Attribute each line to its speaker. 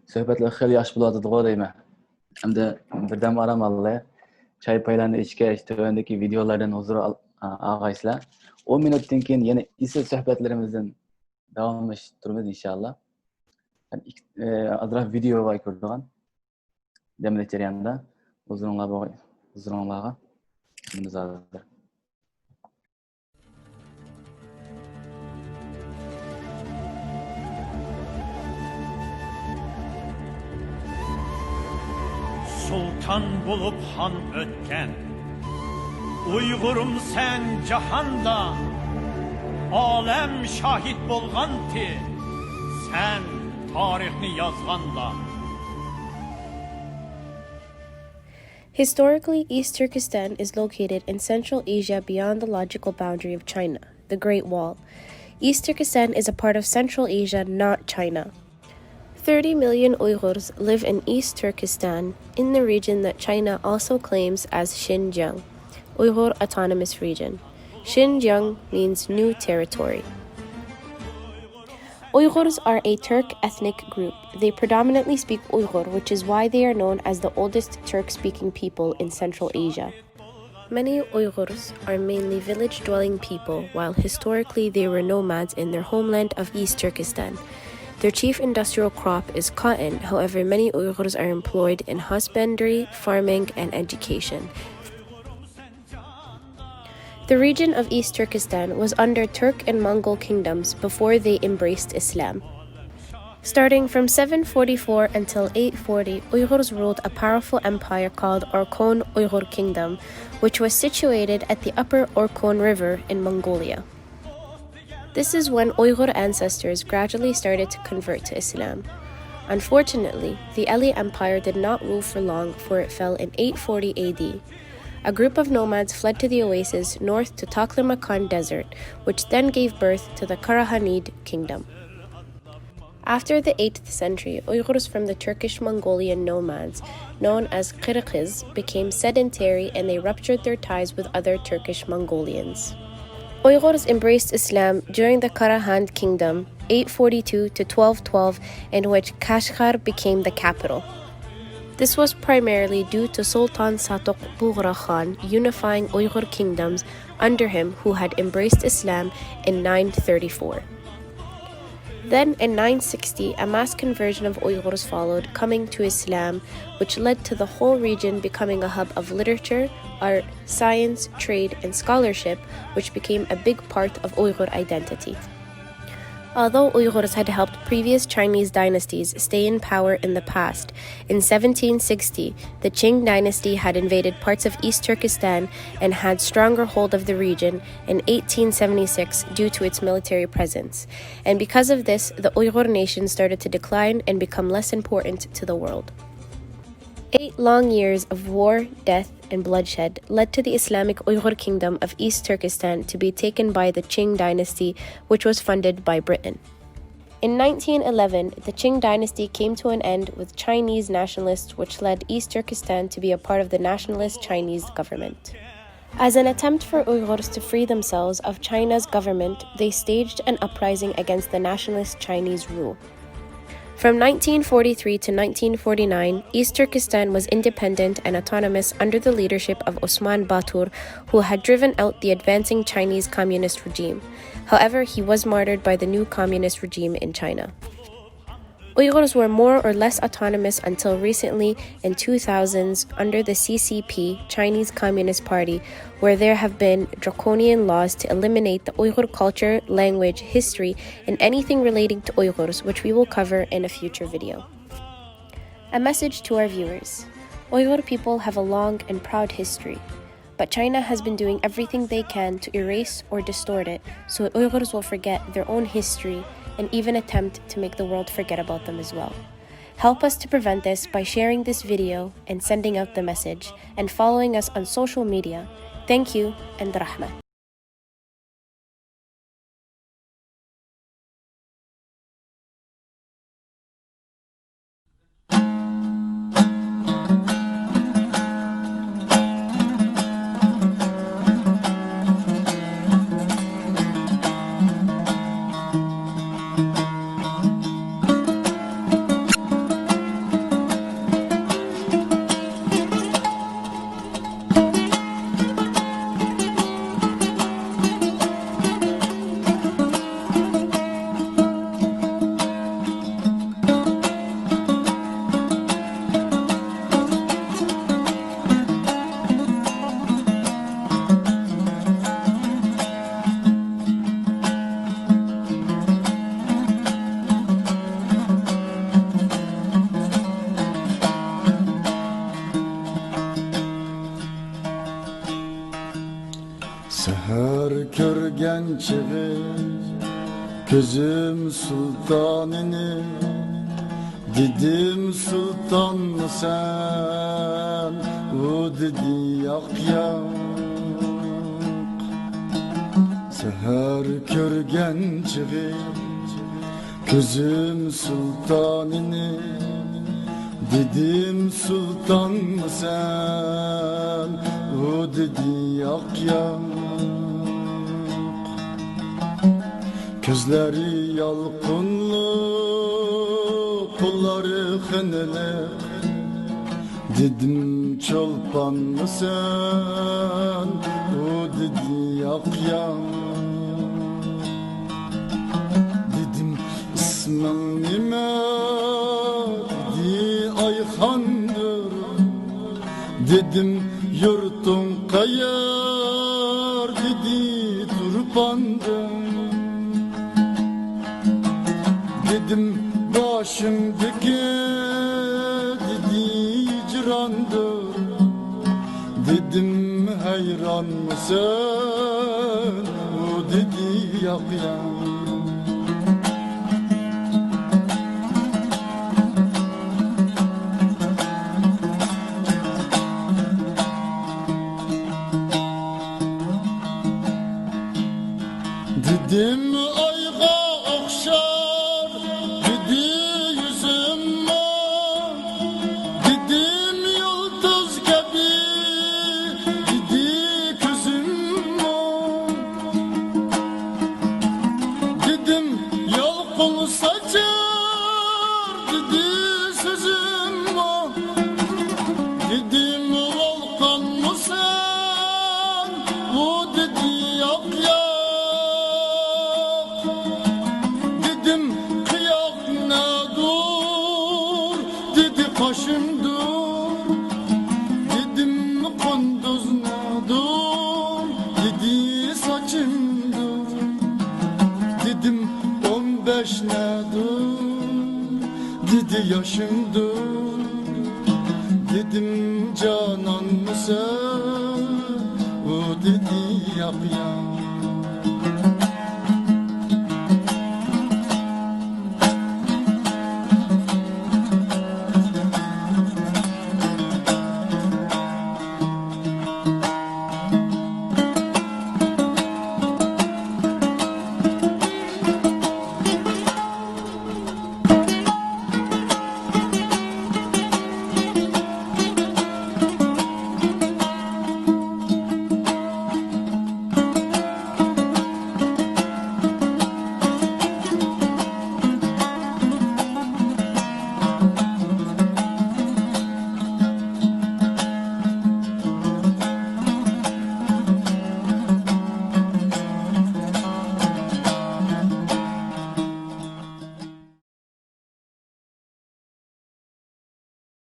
Speaker 1: Söhbetler xeyli yaş buladı deyme. Hem de birden aramalı. Çay paylarını içkeç, tövendeki videolardan huzur ağaçla. 10 minuttan keyin yine ise sohbetlerimizden devam ettiririz inşallah. Yani, azra video var ko'rgan. Demle jarayonda huzuringlarga imzolar.
Speaker 2: Sultan bulup han ötken, Uyg'urum sen cahanda, alem şahit bolganti, sen tarihni yazganda.
Speaker 3: Historically, East Turkestan is located in Central Asia beyond the logical boundary of China, the Great Wall. East Turkestan is a part of Central Asia, not China. 30 million Uyghurs live in East Turkestan, in the region that China also claims as Xinjiang, Uyghur Autonomous Region. Xinjiang means new territory. Uyghurs are a Turk ethnic group. They predominantly speak Uyghur, which is why they are known as the oldest Turk-speaking people in Central Asia. Many Uyghurs are mainly village-dwelling people, while historically they were nomads in their homeland of East Turkestan. Their chief industrial crop is cotton. However, many Uyghurs are employed in husbandry, farming, and education. The region of East Turkestan was under Turk and Mongol kingdoms before they embraced Islam. Starting from 744 until 840, Uyghurs ruled a powerful empire called Orkhon Uyghur Kingdom, which was situated at the upper Orkhon River in Mongolia. This is when Uyghur ancestors gradually started to convert to Islam. Unfortunately, the Ali Empire did not rule for long, for it fell in 840 AD. A group of nomads fled to the oasis north to Taklamakan Desert, which then gave birth to the Karahanid Kingdom. After the 8th century, Uyghurs from the Turkish-Mongolian nomads, known as Kyrgyz, became sedentary and they ruptured their ties with other Turkish Mongolians. Uyghurs embraced Islam during the Karahand Kingdom, 842 to 1212, in which Kashgar became the capital. This was primarily due to Sultan Satok Bughra Khan unifying Uyghur kingdoms under him, who had embraced Islam in 934. Then in 960, a mass conversion of Uyghurs followed, coming to Islam, which led to the whole region becoming a hub of literature, art, science, trade, and scholarship, which became a big part of Uyghur identity. Although Uyghurs had helped previous Chinese dynasties stay in power in the past, in 1760, the Qing dynasty had invaded parts of East Turkestan and had stronger hold of the region in 1876 due to its military presence. And because of this, the Uyghur nation started to decline and become less important to the world. 8 long years of war, death, and bloodshed led to the Islamic Uyghur Kingdom of East Turkestan to be taken by the Qing dynasty, which was funded by Britain. In 1911, the Qing dynasty came to an end with Chinese nationalists, which led East Turkestan to be a part of the nationalist Chinese government. As an attempt for Uyghurs to free themselves of China's government, they staged an uprising against the nationalist Chinese rule. From 1943 to 1949, East Turkestan was independent and autonomous under the leadership of Osman Batur, who had driven out the advancing Chinese communist regime. However, he was martyred by the new communist regime in China. Uyghurs were more or less autonomous until recently in 2000s under the CCP, Chinese Communist Party, where there have been draconian laws to eliminate the Uyghur culture, language, history, and anything relating to Uyghurs, which we will cover in a future video. A message to our viewers. Uyghur people have a long and proud history, but China has been doing everything they can to erase or distort it so Uyghurs will forget their own history and even attempt to make the world forget about them as well. Help us to prevent this by sharing this video and sending out the message and following us on social media. Thank you and rahmah.
Speaker 4: Seher körgen çığır gözüm sultanını, dedim sultan mı sen, o dedi yak yak. Seher körgen çığır gözüm sultanını, dedim sultan mı sen, o dedi yak yak. Gözleri yalqınlı, kolları xınılı, dedim çolpan mı sen, o dedi yak yak. Dedim ismin nime, dedi Ayhan'dır, dedim yurtun kayar, dedi Turpan'dır. Dedim başımdaki, dedi hicrandır, dedim hayran mısın, o dedi yak yak. Dedim ayga okşar, dedi yüzüm var, dedim yıldız gibi, dedi gözüm var. Dedim yalqın saçar, dedi sözüm var, dedim volkan mı sen, o dedi yak yak. Başım dur, dedim kunduz ne dur, dedi saçım dur, dedim 15 ne dur, dedi yaşım dur, dedim canan mısın, o dedi yak yak.